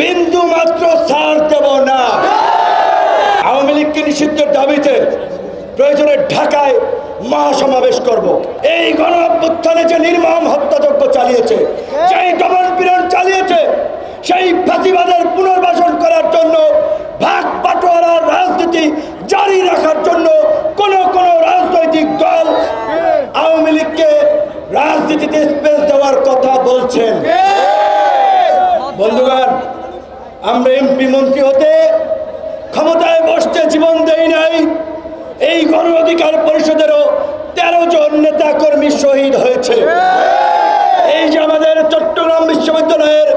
বিন্দু মাত্র ছাড় দেব না। আওয়ামী লীগকে নিষিদ্ধের দাবিতে প্রয়োজনে ঢাকায় মহাসমাবেশ করব। এই গণ অভ্যুত্থানে যে নির্মম হত্যাযজ্ঞ চালিয়েছে, সেই দমন পীড়ন চালিয়েছে, সেই ফাঁসিবাদের পুনর্বাসন করার জন্য, ভাগ বাটোয়ারার রাজনীতি জারি রাখার জন্য কোন কোন রাজনৈতিক দল আওয়ামী লীগকে রাজনীতিতে স্পেস দেওয়ার কথা বলছেন। বন্ধুগণ, আমরা এমপি মন্ত্রী হতে, ক্ষমতায় বসতে জীবন দেই নাই। এই গণ অধিকার পরিষদেরও 13 জন নেতা কর্মী শহীদ হয়েছে। এই যে আমাদের চট্টগ্রাম বিশ্ববিদ্যালয়ের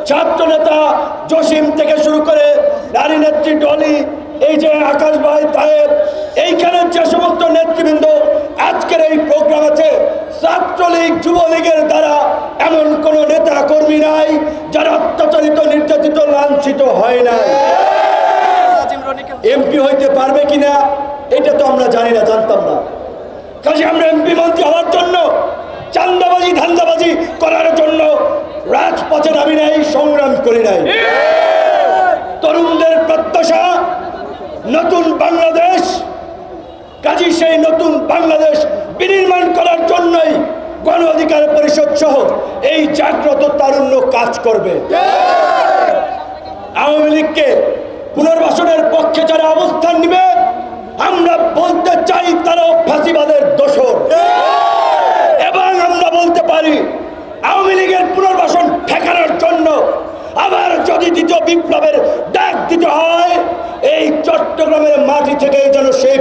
ছাত্র নেতা জসিম থেকে শুরু করে নারী নেত্রী ডলি, এই যে আকাশ ভাই তায়েব, এইখানে যে সমস্ত নেতৃবৃন্দ আজকের এই প্রোগ্রাম আছে, ছাত্রলীগ যুবলীগের দ্বারা এমন কোন নেতা কর্মী নাই যারা অত্যাচারিত, নির্যাতিত, লাঞ্ছিত হয় না। এমপি হইতে পারবে কিনা এটা তো আমরা জানি না, জানতাম না। কাজে আমরা এমপি মন্ত্রী হওয়ার জন্য চান্দাবাজি ধান্দাবাজি করার জন্য রাজপথে নামি নাই, সংগ্রাম করি নাই। তরুণদের প্রত্যাশা নতুন বাংলাদেশ, কাজী সেই নতুন বাংলাদেশ বিনির্মাণ করার জন্যই গণ অধিকার পরিষদ সহ এই জাগ্রত তারুণ্য কাজ করবে। আওয়ামী লীগকে পুনর্বাসনের পক্ষে যারা অবস্থান নিবে, আমরা বলতে চাই তারা ফাঁসিবাদের দোসর। এবং আমরা বলতে পারি আওয়ামী লীগের পুনর্বাসন ঠেকানোর জন্য আবার যদি দ্বিতীয় বিপ্লবের ডাক দিতে হয়, এই চট্টগ্রামের মাটি থেকে যেন সেই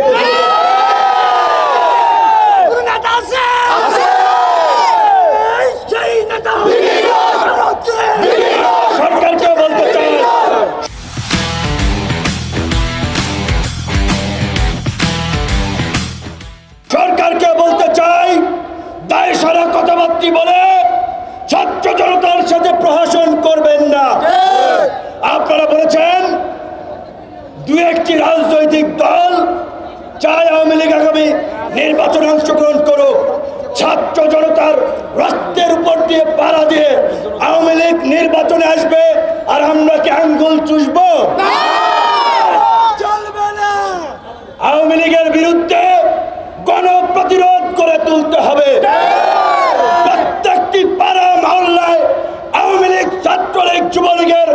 সরকারকে বলতে চাই, সরকারকে বলতে চাই, দায় সারা কথাবার্তা বলে ছাত্র জনতার সাথে প্রহসন করবেন না। আপনারা বলেছেন 2-1টি রাজনৈতিক দল চায় আওয়ামী লীগ আগামী নির্বাচনে অংশগ্রহণ করুক। ছাত্র জনতার রক্তের উপর দিয়ে পাড়া দিয়ে আওয়ামী লীগ নির্বাচনে আসবে, আর আমরা কি আঙ্গুল চুষব? চলবে না। আওয়ামী লীগের বিরুদ্ধে গণ প্রতিরোধ করে তুলতে হবে। প্রত্যেকটি পাড়া মহল্লায় আওয়ামী লীগ, ছাত্রলীগ, যুবলীগের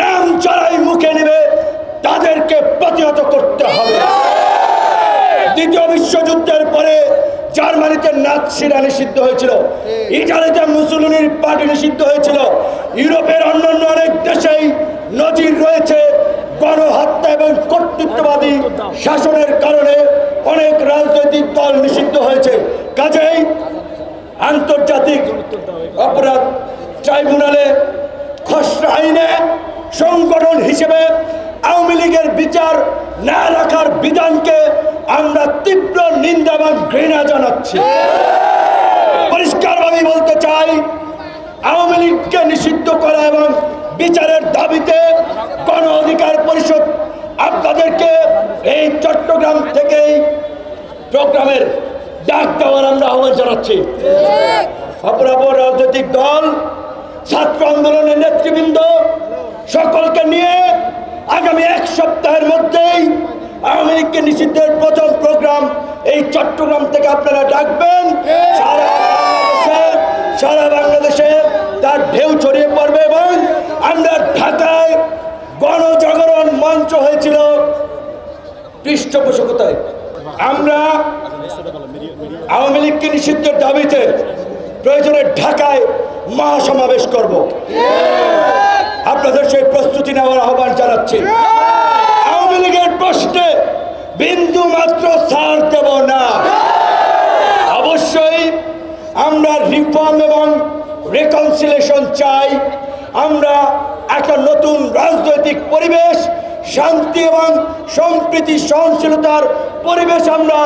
নাম যারাই মুখে নেবে তাদেরকে প্রতিহত করতে হবে। দ্বিতীয় বিশ্বযুদ্ধের পরে জার্মানিতে নাৎসিরা নিষিদ্ধ হয়েছিল, ইটালিতে মুসোলিনির পার্টি নিষিদ্ধ হয়েছিল, ইউরোপের অন্যান্য অনেক দেশেই নজির রয়েছে গণহত্যা এবং কর্তৃত্ববাদী শাসনের কারণে অনেক রাজনৈতিক দল নিষিদ্ধ হয়েছে। কাজেই আন্তর্জাতিক অপরাধ ট্রাইব্যুনালে খসড়া আইনে সংগঠন হিসেবে আওয়ামী লীগের বিচার না রাখার বিধানকে আমরা তীব্র নিন্দা এবং ঘৃণা জানাচ্ছি। পরিষ্কারভাবে বলতে চাই, আওয়ামী লীগকে নিষিদ্ধ করা এবং বিচারের দাবিতে গণ অধিকার পরিষদ আপনাদেরকে এই চট্টগ্রাম থেকেই প্রোগ্রামের ডাক দেওয়ার আমরা আহ্বান জানাচ্ছি। অপরাপর রাজনৈতিক দল, ছাত্র আন্দোলনের নেতৃবৃন্দ সকলকে নিয়ে আগামী 1 সপ্তাহের মধ্যেই আওয়ামী লীগকে নিষিদ্ধের প্রথম প্রোগ্রাম এই চট্টগ্রাম থেকে আপনারা ডাকবেন। সারা বাংলাদেশে তার ঢেউ ছড়িয়ে পড়বে এবং আমরা ঢাকায় গণজাগরণ মঞ্চ হয়েছিল পৃষ্ঠপোষকতায়। আমরা আওয়ামী লীগকে নিষিদ্ধের দাবিতে প্রয়োজনে ঢাকায় মহাসমাবেশ করব। আপনাদের সেই প্রস্তুতি নেওয়ার আহ্বান জানাচ্ছি। আওয়ামী লীগের প্রশ্নে বিন্দু মাত্র ছাড় দেব না। অবশ্যই আমরা রিফর্ম এবং রিকনসিলিয়েশন চাই। আমরা একটা নতুন রাজনৈতিক পরিবেশ, শান্তি এবং সম্প্রীতি, সহনশীলতার পরিবেশ আমরা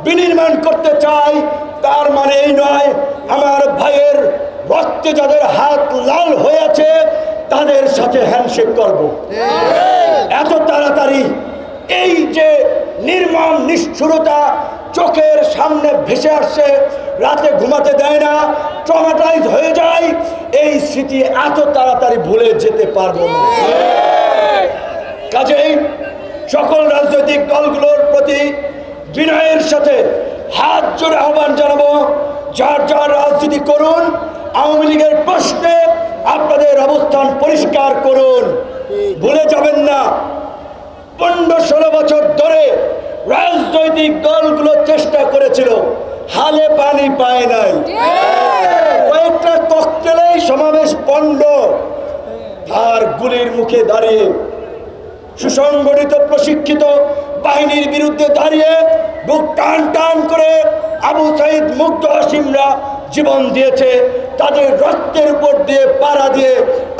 বিনির্মাণ করতে চাই। তার মানে এই নয় আমার ভাইয়ের রক্তে যাদের হাত লাল হয়ে আছে তাদের সাথে হ্যান্ডশেক করব। এত তাড়াতাড়ি এই যে নির্মম নিষ্ঠুরতা চোখের সামনে ভেসে আসছে, রাতে ঘুমাতে দেয় না, ট্রমাটাইজ হয়ে যায়। এই স্মৃতি এত তাড়াতাড়ি ভুলে যেতে পারবো না। কাজেই সকল রাজনৈতিক দলগুলোর প্রতি বিনয়ের সাথে হাত জোড়ে আহ্বান জানাবো, যার যার রাজনীতি করুন, আওয়ামী লীগের প্রশ্নে আপনাদের অবস্থান পরিষ্কার করুন। ভুলে যাবেন না 15-16 বছর ধরে রাজনৈতিক দলগুলো চেষ্টা করেছিল, হালে পানি পায় নাই। কয়েকটা ককটেলেই সমাবেশ পণ্ড, আর গুলির মুখে দাঁড়িয়ে সুসংগঠিত প্রশিক্ষিত বাহিনীর বিরুদ্ধে দাঁড়িয়ে বুক টান টান করে আবু সাইদ মুগ্ধ আসিমরা জীবন দিয়েছে। তাদের রক্তের উপর দিয়ে পাড়া দিয়ে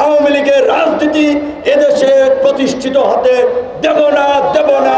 আওয়ামী লীগের রাজনীতি এদেশে প্রতিষ্ঠিত হতে দেব না, দেব না।